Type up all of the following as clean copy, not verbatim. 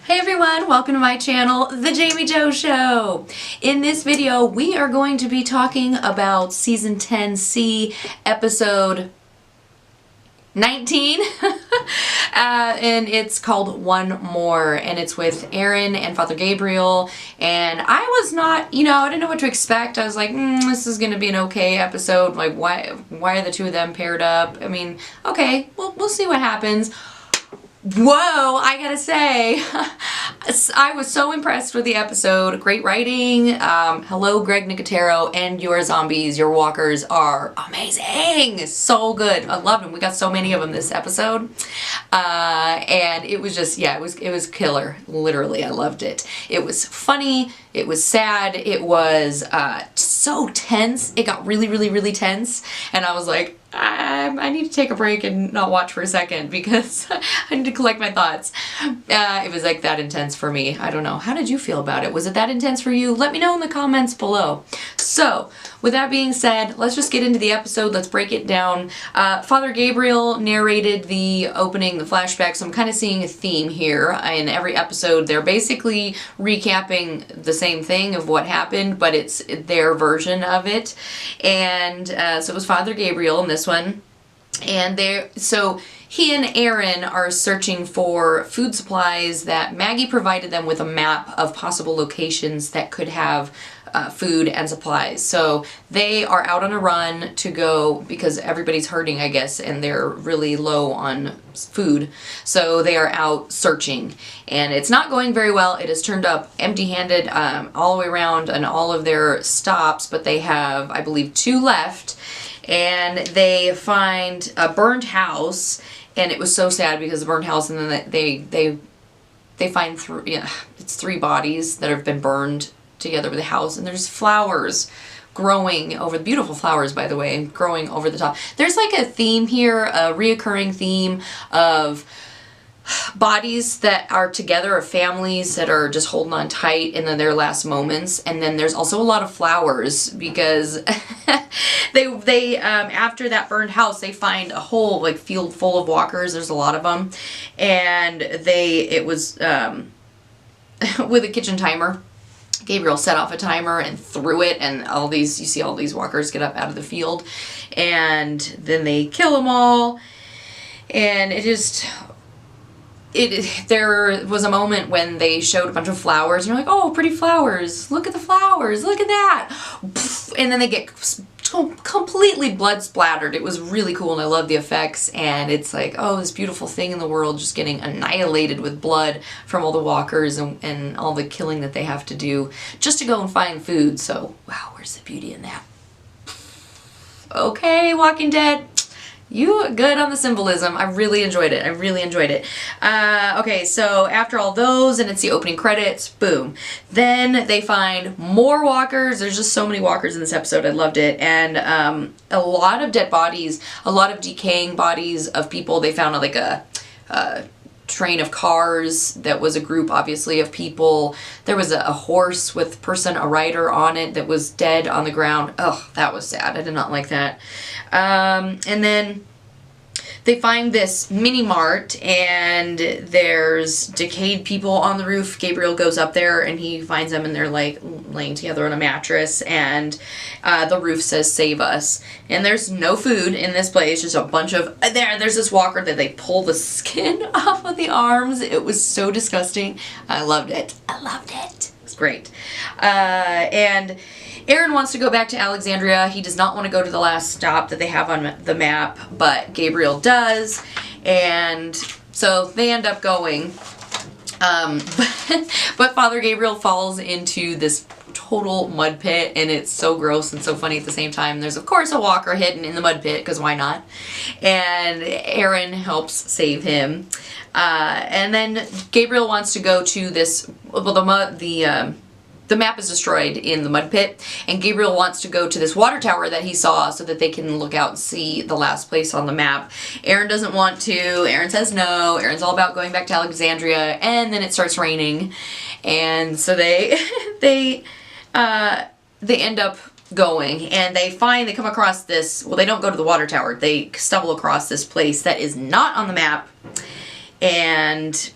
Hey everyone, welcome to my channel, The Jamie Jo Show. In this video, we are going to be talking about Season 10C, Episode 19, and it's called One More, and it's with Aaron and Father Gabriel, and I was not, I didn't know what to expect. I was like, this is gonna be an okay episode, like why are the two of them paired up? I mean, okay, we'll see what happens. Whoa, I gotta say, I was so impressed with the episode. Great writing. Hello, Greg Nicotero, and your zombies, your walkers are amazing. So good. I loved them. We got so many of them this episode. And it was just, yeah, it was killer. Literally, I loved it. It was funny. It was sad. It was so tense. It got really, really, really tense. And I was like, I need to take a break and not watch for a second because I need to collect my thoughts. It was like that intense for me. I don't know. How did you feel about it? Was it that intense for you? Let me know in the comments below. So, with that being said, let's just get into the episode. Let's break it down. Father Gabriel narrated the opening, the flashbacks. I'm kind of seeing a theme here. In every episode, they're basically recapping the same thing of what happened, but it's their version of it. And so it was Father Gabriel in this one. And so he and Aaron are searching for food supplies that Maggie provided them with a map of possible locations that could have food and supplies. So they are out on a run to go because everybody's hurting, I guess, and they're really low on food. So they are out searching, and it's not going very well. It has turned up empty-handed all the way around on all of their stops, but they have, I believe, 2 left. And they find a burned house, and it was so sad because the burned house, and then they find it's 3 bodies that have been burned together with the house, and there's flowers growing over, beautiful flowers, by the way, growing over the top. There's like a theme here, a reoccurring theme of bodies that are together, of families that are just holding on tight in their last moments. And then there's also a lot of flowers because they after that burned house, they find a whole like field full of walkers. There's a lot of them, and it was with a kitchen timer. Gabriel set off a timer and threw it, and you see all these walkers get up out of the field, and then they kill them all. And there was a moment when they showed a bunch of flowers, and you're like, oh, pretty flowers, look at the flowers, look at that, and then they get completely blood splattered. It was really cool, and I love the effects, and it's like, oh, this beautiful thing in the world just getting annihilated with blood from all the walkers and all the killing that they have to do just to go and find food. So, wow, where's the beauty in that? Okay, Walking Dead. You good on the symbolism. I really enjoyed it. Okay, so after all those, and it's the opening credits, boom. Then they find more walkers. There's just so many walkers in this episode. I loved it. And a lot of dead bodies, a lot of decaying bodies of people. They found like a train of cars that was a group, obviously, of people. There was a horse with a rider on it that was dead on the ground. Oh, that was sad. I did not like that. And then they find this mini mart, and there's decayed people on the roof. Gabriel goes up there and he finds them, and they're like laying together on a mattress, and the roof says "Save us." And there's no food in this place, just a bunch of there's this walker that they pull the skin off of the arms. It was so disgusting. I loved it. It was great. And Aaron wants to go back to Alexandria. He does not want to go to the last stop that they have on the map, but Gabriel does, and so they end up going. But Father Gabriel falls into this total mud pit, and it's so gross and so funny at the same time. There's, of course, a walker hidden in the mud pit, because why not? And Aaron helps save him. And then Gabriel wants to go to this, well, the map is destroyed in the mud pit, and Gabriel wants to go to this water tower that he saw so that they can look out and see the last place on the map. Aaron doesn't want to. Aaron says no. Aaron's all about going back to Alexandria, and then it starts raining, and so they end up going, and they come across this, well, they don't go to the water tower. They stumble across this place that is not on the map. And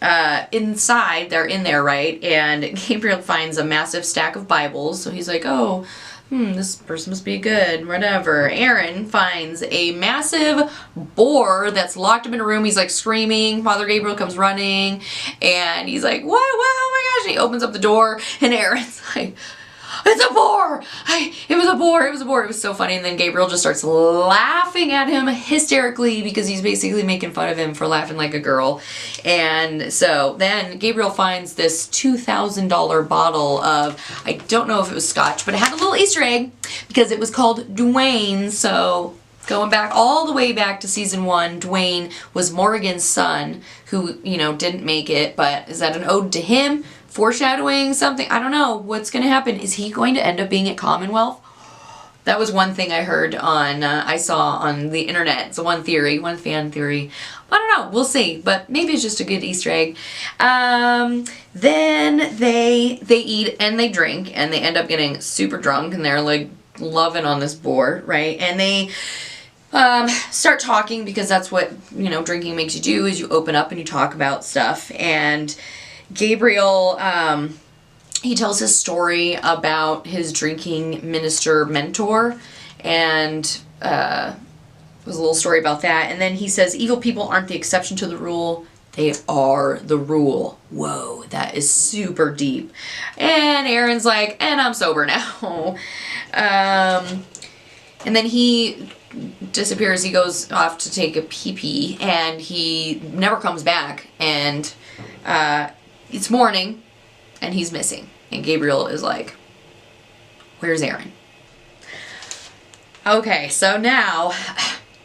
inside, they're in there, right? And Gabriel finds a massive stack of Bibles. So he's like, oh, this person must be good, whatever. Aaron finds a massive boar that's locked up in a room. He's like screaming. Father Gabriel comes running and he's like, what? Oh my gosh. And he opens up the door and Aaron's like, it's a boar! It was a boar! It was a boar! It was so funny. And then Gabriel just starts laughing at him hysterically because he's basically making fun of him for laughing like a girl. And so then Gabriel finds this $2,000 bottle of, I don't know if it was scotch, but it had a little Easter egg because it was called Dwayne. So going back all the way back to season 1, Dwayne was Morrigan's son who, you know, didn't make it. But is that an ode to him? Foreshadowing something? I don't know what's going to happen. Is he going to end up being at Commonwealth? That was one thing I heard on, I saw on the internet. It's one theory, one fan theory. I don't know. We'll see. But maybe it's just a good Easter egg. Then they eat and they drink and they end up getting super drunk and they're like loving on this boar, right? And they start talking because that's what, you know, drinking makes you do, is you open up and you talk about stuff. And Gabriel, he tells his story about his drinking minister mentor, and there's a little story about that. And then he says, evil people aren't the exception to the rule, they are the rule. Whoa, that is super deep. And Aaron's like, and I'm sober now. And then he disappears. He goes off to take a pee-pee, and he never comes back. And it's morning, and he's missing. And Gabriel is like, where's Aaron? Okay, so now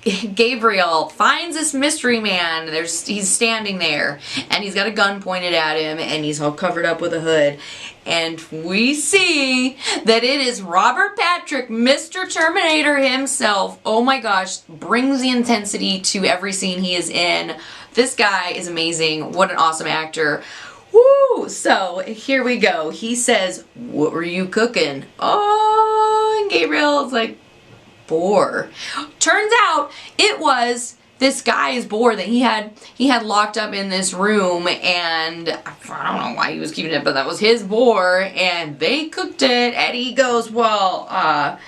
Gabriel finds this mystery man. He's standing there, and he's got a gun pointed at him, and he's all covered up with a hood. And we see that it is Robert Patrick, Mr. Terminator himself. Oh my gosh, brings the intensity to every scene he is in. This guy is amazing. What an awesome actor. Woo! So here we go. He says, what were you cooking? Oh, and Gabriel's like, boar. Turns out it was this guy's boar that he had locked up in this room, and I don't know why he was keeping it, but that was his boar, and they cooked it. And he goes, well, oh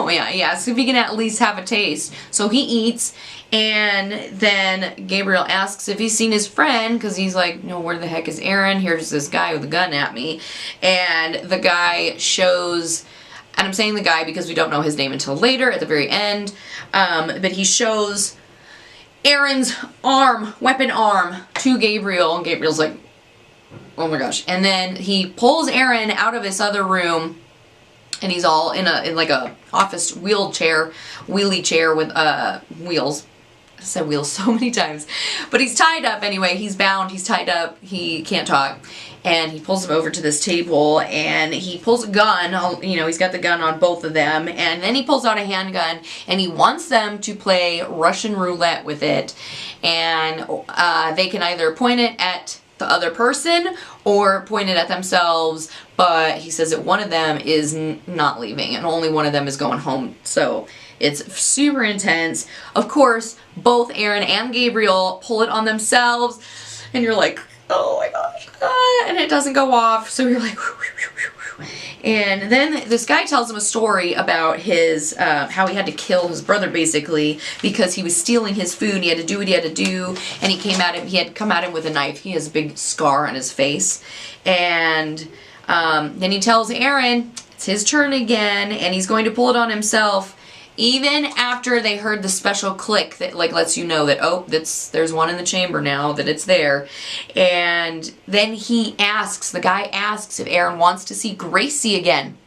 yeah, so if he can at least have a taste. So he eats, and then Gabriel asks if he's seen his friend, because he's like, no, where the heck is Aaron? Here's this guy with a gun at me. And the guy shows, and I'm saying the guy because we don't know his name until later at the very end, but he shows Aaron's weapon arm to Gabriel, and Gabriel's like, oh my gosh. And then he pulls Aaron out of this other room, and he's all in like a office wheelie chair with wheels. I said wheels so many times. But he's tied up anyway. He's bound. He's tied up. He can't talk. And he pulls him over to this table, and he pulls a gun. You know, he's got the gun on both of them. And then he pulls out a handgun, and he wants them to play Russian roulette with it. And they can either point it at the other person or point it at themselves, but he says that one of them is not leaving and only one of them is going home. So it's super intense. Of course, both Aaron and Gabriel pull it on themselves, and you're like, oh my gosh, and it doesn't go off, so you're like, whew, whew, whew, whew. And then this guy tells him a story about his, how he had to kill his brother basically because he was stealing his food. He had to do what he had to do, and he had come at him with a knife. He has a big scar on his face. And then he tells Aaron it's his turn again, and he's going to pull it on himself, even after they heard the special click that like lets you know that, oh, there's one in the chamber now, that it's there. And then the guy asks if Aaron wants to see Gracie again.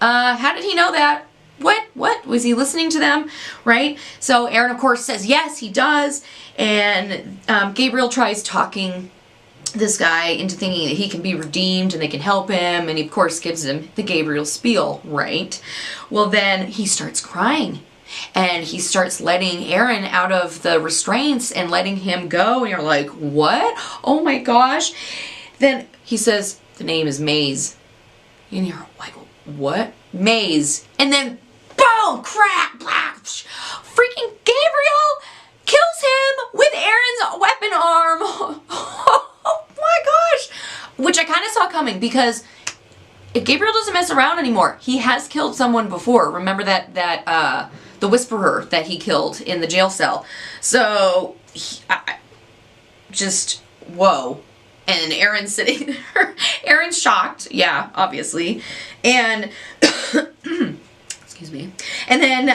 How did he know that? What? Was he listening to them? Right? So Aaron, of course, says yes, he does. And Gabriel tries talking this guy into thinking that he can be redeemed and they can help him, and he of course gives him the Gabriel spiel, right? Well, then he starts crying, and he starts letting Aaron out of the restraints and letting him go, and you're like, what? Oh my gosh. Then he says the name is Maze, and you're like, what? Maze. And then boom, crack, blah, freaking Gabriel kills kills him with Aaron's weapon arm. Oh my gosh. Which I kind of saw coming because if Gabriel doesn't mess around anymore, he has killed someone before. Remember that the Whisperer that he killed in the jail cell. So, just, whoa. And Aaron's sitting there. Aaron's shocked. Yeah, obviously. And, excuse me. And then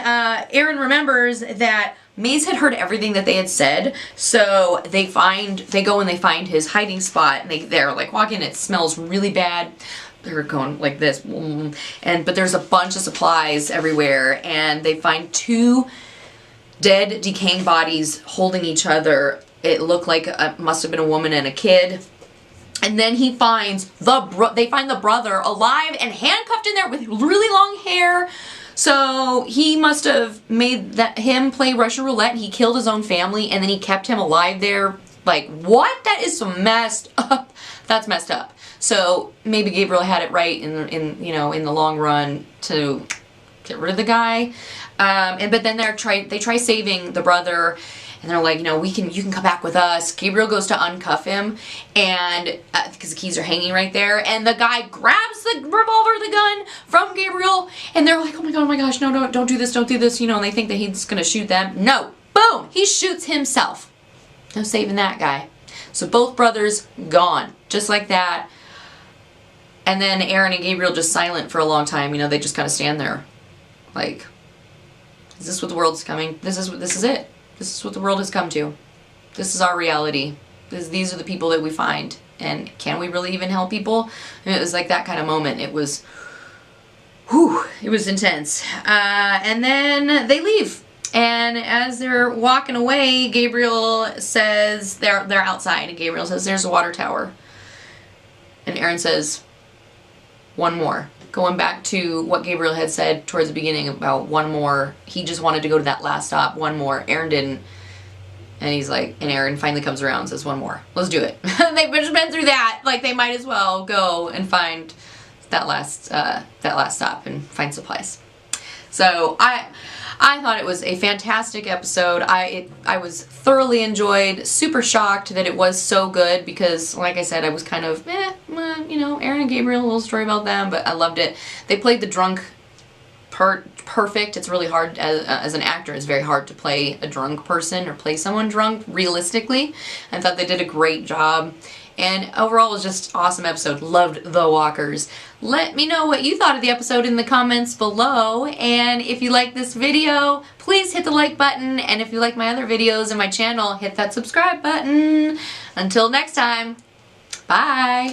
Aaron remembers that Maze had heard everything that they had said. So they go and they find his hiding spot. And they're like walking. It smells really bad. They're going like this. But there's a bunch of supplies everywhere. And they find 2 dead, decaying bodies holding each other. It looked like must have been a woman and a kid. And then he finds they find the brother alive and handcuffed in there with really long hair. So he must have made him play Russian roulette. He killed his own family and then he kept him alive there. Like, what? That is so messed up. That's messed up. So maybe Gabriel had it right in the long run to get rid of the guy. But then they try saving the brother. And they're like, you can come back with us. Gabriel goes to uncuff him, and because the keys are hanging right there, and the guy grabs the revolver, the gun from Gabriel, and they're like, oh my gosh, no, don't do this, and they think that he's gonna shoot them. No, boom, he shoots himself. No saving that guy. So both brothers gone, just like that. And then Aaron and Gabriel just silent for a long time. They just kind of stand there, like, is this what the world's coming? This is it. This is what the world has come to. This is our reality. These are the people that we find. And can we really even help people? And it was like that kind of moment. It was, it was intense. And then they leave. And as they're walking away, Gabriel says, they're outside, and Gabriel says, there's a water tower. And Aaron says, one more. Going back to what Gabriel had said towards the beginning about one more. He just wanted to go to that last stop. One more. Aaron didn't. And he's like, and Aaron finally comes around and says, one more. Let's do it. They've just been through that. Like, they might as well go and find that last stop and find supplies. So I thought it was a fantastic episode. I was thoroughly enjoyed, super shocked that it was so good because, like I said, I was kind of, Aaron and Gabriel, a little story about them, but I loved it. They played the drunk part perfect. It's really hard, as an actor, it's very hard to play a drunk person or play someone drunk realistically. I thought they did a great job. And overall, it was just an awesome episode. Loved the walkers. Let me know what you thought of the episode in the comments below. And if you like this video, please hit the like button. And if you like my other videos and my channel, hit that subscribe button. Until next time, bye.